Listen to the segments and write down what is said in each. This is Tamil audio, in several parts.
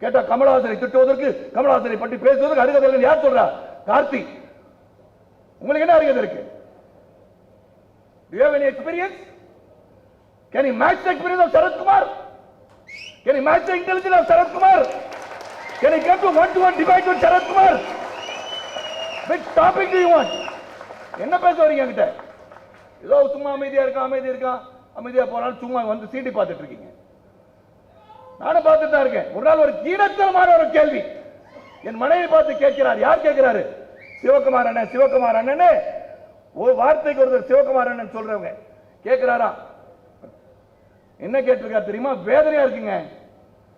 கேட்டா கமலஹாசனை திட்டுவதற்கு, கமலஹாசனை பற்றி பேசுவதற்கு அருகதை யார் சொல்றா? கார்த்தி. உங்களுக்கு என்ன அருகதை இருக்கு? Do you have any experience? Can you match the experience of Sarath Kumar? Can you match the intelligence of Sarath Kumar? Can you come to one-to-one debate with Sarath Kumar? Which topic do you want? என்ன பேச வரீங்க என்கிட்ட? ஏதோ சும்மா அமைதியா போறாலும் சும்மா வந்து சீட்டி பார்த்துட்டு இருக்கீங்க. நானும் பார்த்துட்டு தான் இருக்கேன். ஒரு நாள் ஒரு கீழத்தனமான ஒரு கேள்வி என் மனைவி பார்த்து கேட்கிறார். யார் கேட்கிறாரு? சிவகுமார் அண்ணன் ஒரு வார்த்தைக்கு ஒருத்தர் சிவகுமார் அண்ணன் சொல்றவங்க கேட்கிறாரா? என்ன கேட்டிருக்காரு தெரியுமா? வேதனையா இருக்குங்க.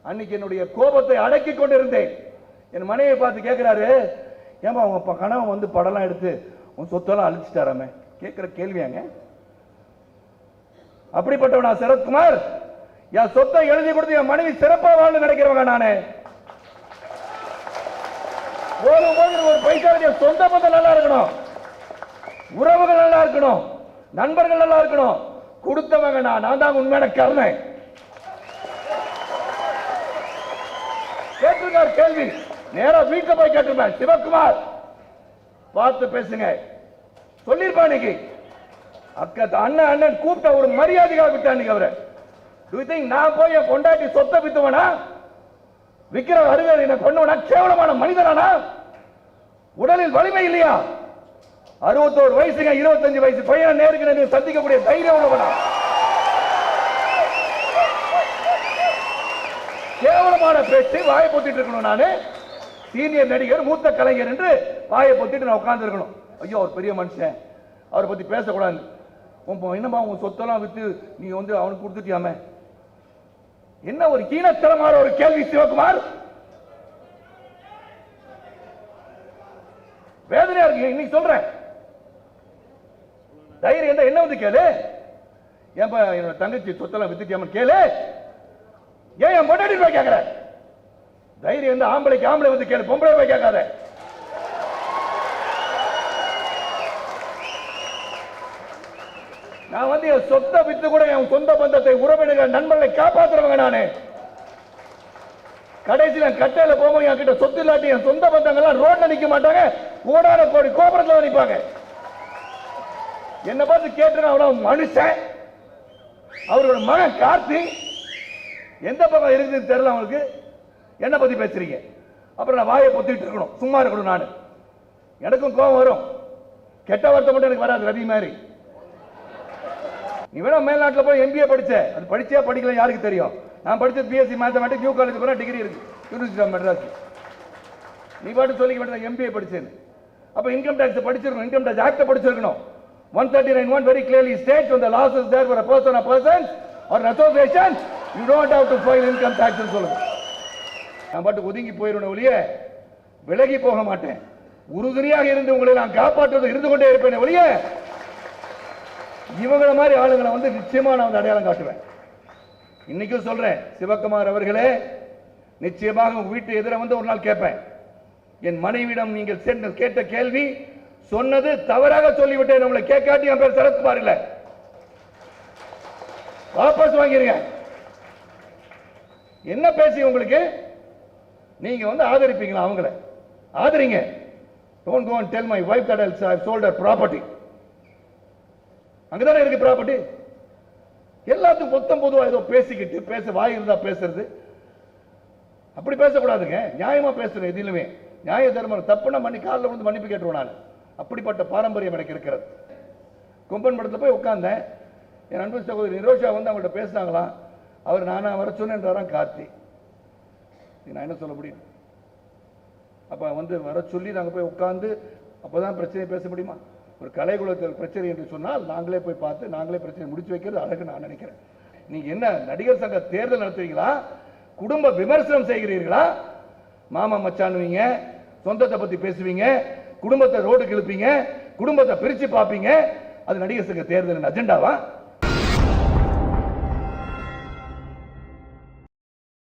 அன்னைக்கு என்னுடைய கோபத்தை அடக்கி கொண்டிருந்தேன். என் மனைவியை பார்த்து கேட்கிறாரு, ஏமா உங்க கணவன் வந்து படம்லாம் எடுத்து உன் சொத்தெல்லாம் அழிச்சிட்டாராமே. கேட்கிற கேள்வியாங்க. அப்படிப்பட்டவனா சரத்குமார்? என் சொத்தை எழுதி கொடுத்து என் மனைவி சிறப்பா வாழ்ந்து நினைக்கிறவங்க நானே. ஒரு பைசா சொந்த பந்தம் நல்லா இருக்கணும், உறவுகள் நல்லா இருக்கணும், நண்பர்கள் நல்லா இருக்கணும். கொடுத்தவங்க நான் தான் உண்மையான கருணை. கேட்டிருக்கார் கேள்வி. நேரா வீட்டுல போய் கேட்டிருப்பேன். சிவகுமார் பார்த்து பேசுங்க சொல்லிருப்பா. இன்னைக்கு அண்ணன் கூப்பிட்ட ஒரு மரியாதைக்காக விட்டா. இன்னைக்கு அவரை நான் போய் என் பொண்டாட்டி சொத்தை வித்துவனா? விக்கிற அருகதை என்ன கொண்டவனா? கேவலமான மனிதனானா? உடலில் வலிமை இல்லையா? 61 வயசுங்க, 25 வயசு பையன் நேருக்கு சந்திக்கக்கூடிய தைரியம் உள்ளவனா? கேவலமான பேச்சு. வாயை பொத்திட்டு இருக்கணும். நானு சீனியர் நடிகர், மூத்த கலைஞர் என்று வாயை பொத்திட்டு நான் உட்கார்ந்து இருக்கணும். ஐயோ அவர் பெரிய மனுஷன், அவரை பத்தி பேசக்கூடாது. என்னமா உங்க சொத்தெல்லாம் வித்து நீ வந்து அவனுக்கு கொடுத்துட்டியாமே? என்ன ஒரு கீழத்தரமான ஒரு கேள்வி சிவகுமார். வேதனையா இருக்கு. இன்னைக்கு சொல்றேன், தைரியம் என்ன வந்து கேளு. ஏன்பா என்னோட தங்கச்சி சொத்தெல்லாம் வித்துட்டியாம கேளு. ஏன் என் பொண்டாட்டி போய் கேட்கிற? தைரியம் வந்து ஆம்பளைக்கு ஆம்பளை வந்து கேளு, பொம்பளை போய் கேட்காத. நான் வந்து என் சொத்தை வித்து கூட என் சொந்த பந்தத்தை, உறவினர்கள், நண்பர்களை காப்பாற்றுறவங்க நானு. கடைசியில் கட்டையில போகும்போது என் கிட்ட சொத்து இல்லாட்டி என் சொந்த பந்தங்கள்லாம் ரோட்ல நிக்க மாட்டாங்க, கோடான கோடி கோபுரத்தில் நிற்பாங்க. என்ன பார்த்து கேட்டு அவ்வளவு மனுஷன். அவரோட மகன் கார்த்தி எந்த பக்கம் இருக்குதுன்னு தெரியல அவங்களுக்கு. என்ன பத்தி பேசுறீங்க? அப்புறம் நான் வாயை பொத்திட்டு இருக்கணும், சும்மா இருக்கணும். நான் எனக்கும் கோபம் வரும். கெட்ட வார்த்தை மட்டும் எனக்கு வராது. ரவி மாதிரி நீ வேணா மேல்நாட்டில் போய் MBA படிச்ச, அது படிச்சா படிக்கல யாருக்கு தெரியும்? நான் படிச்சது BSc மேத்தமெட்டிக்ஸ், நியூ காலேஜ் போனா டிகிரி இருக்கு, யூனிவர்சிட்டி ஆஃப் மெட்ராஸ். நீ பாட்டு சொல்லிக்க வேண்டிய MBA படிச்சேன்னு. அப்ப இன்கம் டாக்ஸ் படிச்சிருக்கணும், இன்கம் டாக்ஸ் ஆக்ட் படிச்சிருக்கணும். 139(1) very clearly states when the laws is there for a person or persons or an association, you don't have to file income tax ன்னு சொல்லுங்க. நான் பாட்டு ஒதுங்கி போயிடணும் ஒழிய விலகி போக மாட்டேன். உறுதுணையாக இருந்து உங்களை நான் காப்பாற்றுவது இருந்து கொண்டே இருப்பேன் ஒழிய இவங்கள மாதிரி ஆளுங்களை வந்து நிச்சயமா நான் வந்து அடையாளம் காட்டுவேன். இன்னைக்கும் சொல்றேன், சிவகுமார் அவர்களே, நிச்சயமாக உங்க வீட்டு எதிர வந்து ஒரு நாள் கேட்பேன். என் மனைவியிடம் நீங்கள் சென்று கேட்ட கேள்வி சொன்னது தவறாக சொல்லிவிட்டேன். உங்களை கேட்காட்டி என் பேர் சரத்குமார் இல்ல, வாபஸ் வாங்கிருங்க. என்ன பேசி உங்களுக்கு நீங்க வந்து ஆதரிப்பீங்களா? அவங்கள ஆதரிங்க. Don't go and tell my wife that I've sold her property. அங்கதானே இருக்கு ப்ராப்பர்ட்டி. எல்லாத்துக்கும் மொத்தம் பொதுவா ஏதோ பேசிக்கிட்டு பேச வாய் இருந்தா பேசுறது, அப்படி பேசக்கூடாதுங்க. நியாயமா பேசுறேன். எதிலுமே நியாய தர்மம். தப்புனா காலில் வந்து மன்னிப்பு கேட்டுருவோம். நான் அப்படிப்பட்ட பாரம்பரியம் எனக்கு இருக்கிறது. கொம்பன் படத்தில் போய் உட்கார்ந்தேன். என் அன்பு சகோதரி நிரோஷா வந்து அவங்கள்ட்ட பேசினாங்களாம். அவர் நானா வர சொன்னேன்றாராம் கார்த்தி. நான் என்ன சொல்ல முடியும்? அப்ப வந்து வர சொல்லி நாங்கள் போய் உட்கார்ந்து அப்பதான் பிரச்சனையை பேச முடியுமா? ஒரு கலைக்குலத்தில் பிரச்சனை என்று சொன்னால் நாங்களே போய் பார்த்து நாங்களே பிரச்சனை முடிச்சு வைக்கிறது அழகு நான் நினைக்கிறேன். நீங்க என்ன நடிகர் சங்க தேர்தல் நடத்துவீங்களா? குடும்ப விமர்சனம் செய்கிறீர்களா? மாமா மச்சானுவீங்க, சொந்தத்தை பத்தி பேசுவீங்க, குடும்பத்தை ரோடுக்கு இழுப்பீங்க, குடும்பத்தை பிரிச்சு பார்ப்பீங்க. அது நடிகர் சங்க தேர்தலின் அஜெண்டாவா?